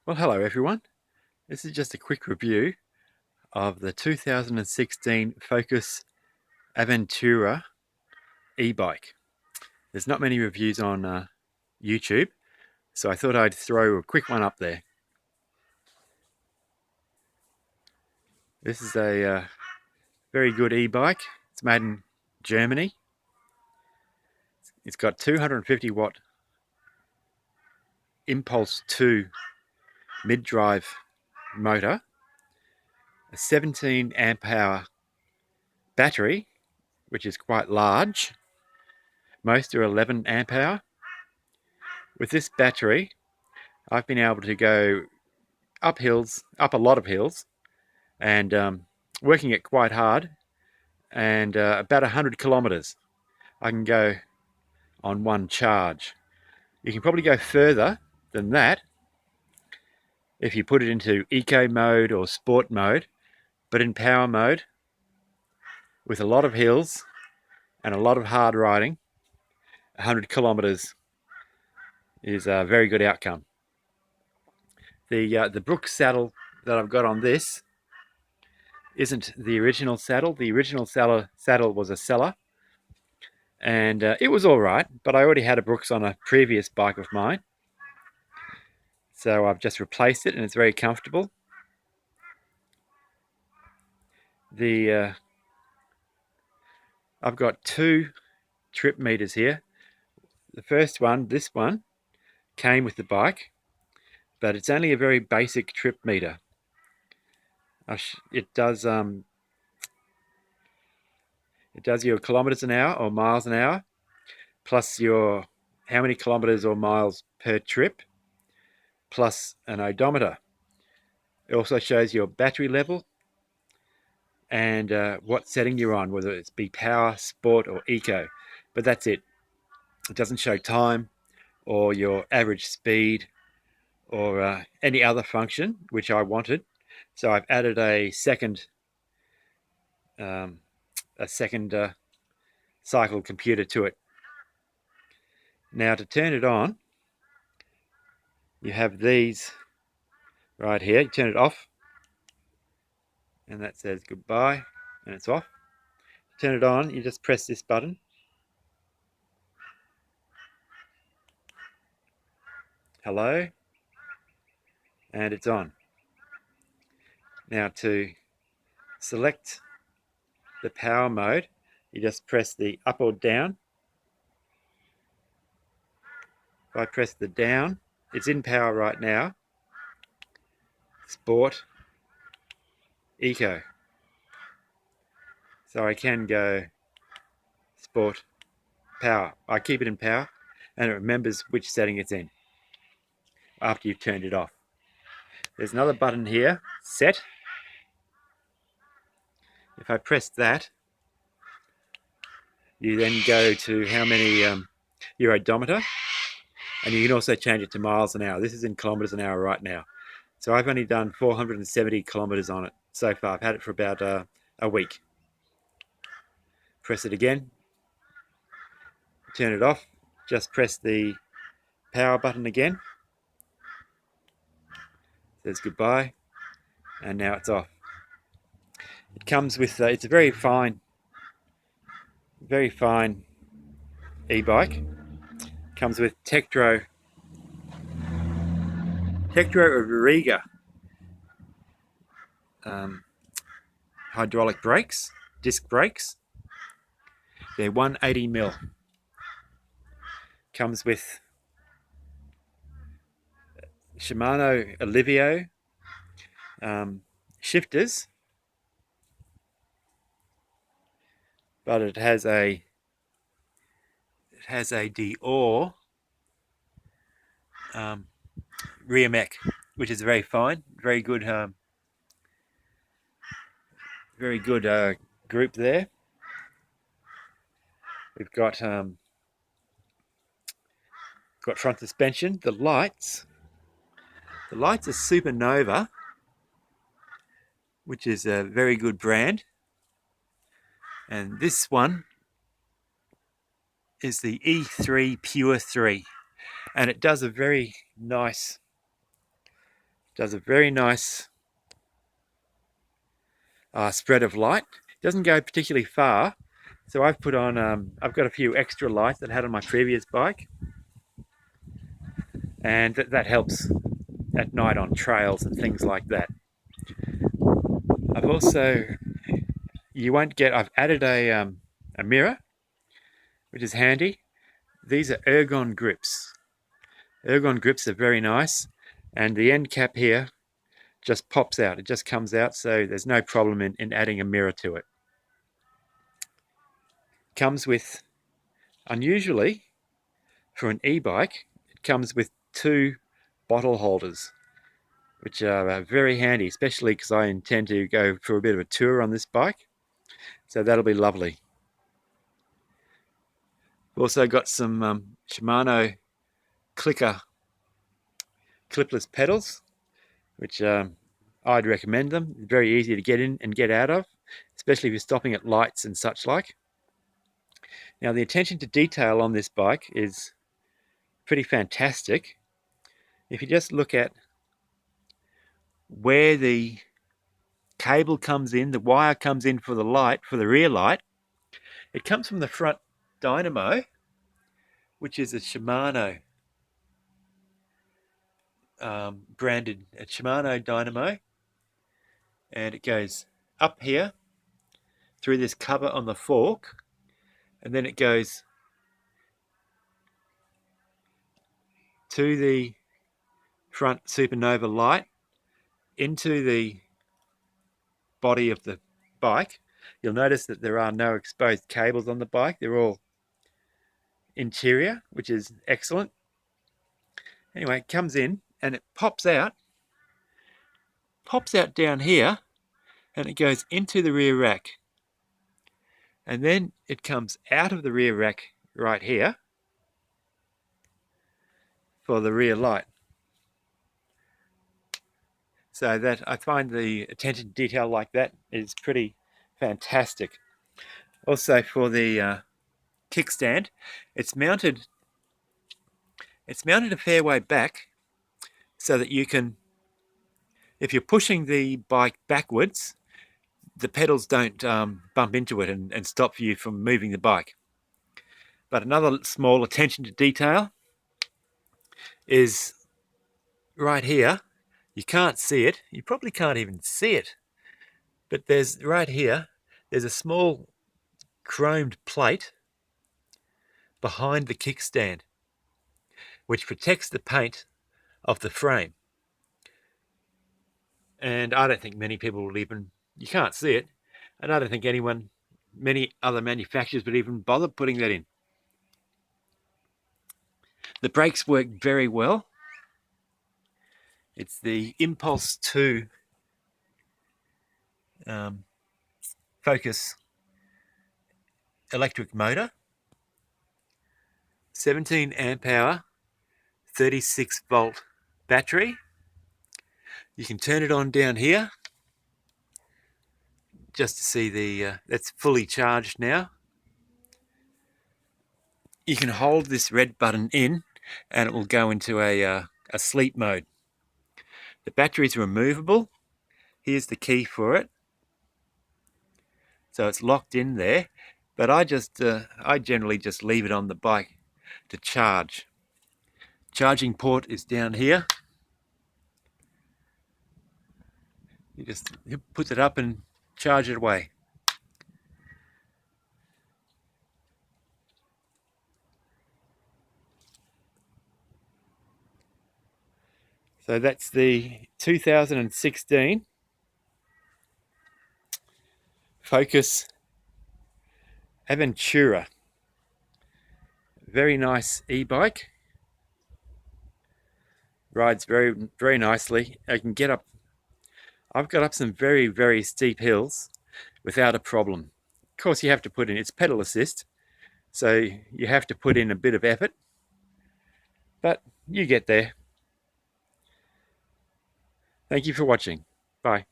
Well, hello everyone. This is just a quick review of the 2016 Focus Aventura e-bike. There's not many reviews on YouTube, so I thought I'd throw a quick one up there. This is a very good e-bike. It's made in Germany. It's got 250 watt Impulse 2 mid-drive motor, a 17 amp hour battery, which is quite large. Most are 11 amp hour. With this battery, I've been able to go up hills, up a lot of hills, and working it quite hard. And about 100 kilometers I can go on one charge. You can probably go further than that if you put it into eco mode or sport mode, but in power mode, with a lot of hills and a lot of hard riding, 100 kilometers is a very good outcome. The Brooks saddle that I've got on this isn't the original saddle. The original saddle was a Seller, and it was all right, but I already had a Brooks on a previous bike of mine, so I've just replaced it, and it's very comfortable. The I've got two trip meters here. The first one, this one, came with the bike, but it's only a very basic trip meter. It does your kilometers an hour or miles an hour, plus your how many kilometers or miles per trip, plus an odometer. It also shows your battery level and what setting you're on, whether it's be power, sport, or eco. But that's it. It doesn't show time or your average speed or any other function, which I wanted. So I've added a second um, cycle computer to it. Now to turn it on, you have these right here. You turn it off, and that says goodbye, and it's off. To turn it on, you just press this button. Hello, and it's on. Now to select the power mode, you just press the up or down. If I press the down, it's in power right now. Sport, eco. So I can go sport, power. I keep it in power, and it remembers which setting it's in after you've turned it off. There's another button here, set. If I press that, you then go to how many your odometer, and you can also change it to miles an hour. This is in kilometers an hour right now. So I've only done 470 kilometers on it so far. I've had it for about a week. Press it again, turn it off, just press the power button again. Says goodbye, and now it's off. It comes with, it's a very fine e-bike. Comes with Tektro Riga hydraulic brakes, disc brakes. They're 180mm. Comes with Shimano Alivio shifters, but it has a Dior rear mech, which is very fine, very good group there. We've got front suspension. The lights are Supernova, which is a very good brand, and this one is the E3 Pure 3, and it does a very nice Does a very nice spread of light. It doesn't go particularly far, so I've put on, I've got a few extra lights that I had on my previous bike, and that helps at night on trails and things like that. I've also, I've added a mirror, which is handy. These are ergon grips. Ergon grips are very nice, and the end cap here just pops out. It just comes out, so there's no problem in adding a mirror to it. Comes with, unusually, for an e-bike, it comes with 2 bottle holders, which are very handy, especially because I intend to go for a bit of a tour on this bike. So that'll be lovely. We've also got some Shimano clicker clipless pedals, which I'd recommend them. Very easy to get in and get out of, especially if you're stopping at lights and such like. Now, the attention to detail on this bike is pretty fantastic. If you just look at where the cable comes in, the wire comes in for the light, for the rear light, it comes from the front dynamo, which is a Shimano branded a Shimano dynamo, and it goes up here through this cover on the fork, and then it goes to the front supernova light into the body of the bike. You'll notice that there are no exposed cables on the bike. They're all interior, which is excellent. Anyway, it comes in and it pops out down here, and it goes into the rear rack. And then it comes out of the rear rack right here for the rear light. So that, I find the attention to detail like that is pretty fantastic. Also, for the kickstand, it's mounted a fair way back, so that you can, if you're pushing the bike backwards, the pedals don't bump into it and stop you from moving the bike. But another small attention to detail is right here. You can't see it. You probably can't even see it. But there's, right here, there's a small chromed plate behind the kickstand, which protects the paint of the frame. And I don't think many people will even, you can't see it, and I don't think many other manufacturers would even bother putting that in. The brakes work very well. It's the Impulse 2 Focus electric motor, 17 amp hour, 36 volt battery. You can turn it on down here just to see that's fully charged now. You can hold this red button in and it will go into a sleep mode. The battery is removable. Here's the key for it. So it's locked in there, but I generally just leave it on the bike to charge. Charging port is down here. You just put it up and charge it away. So that's the 2016 Focus Aventura. Very nice e-bike. Rides very, very nicely. I can get up. I've got up some very, very steep hills without a problem. Of course, you have to put in, it's pedal assist, so you have to put in a bit of effort, but you get there. Thank you for watching. Bye.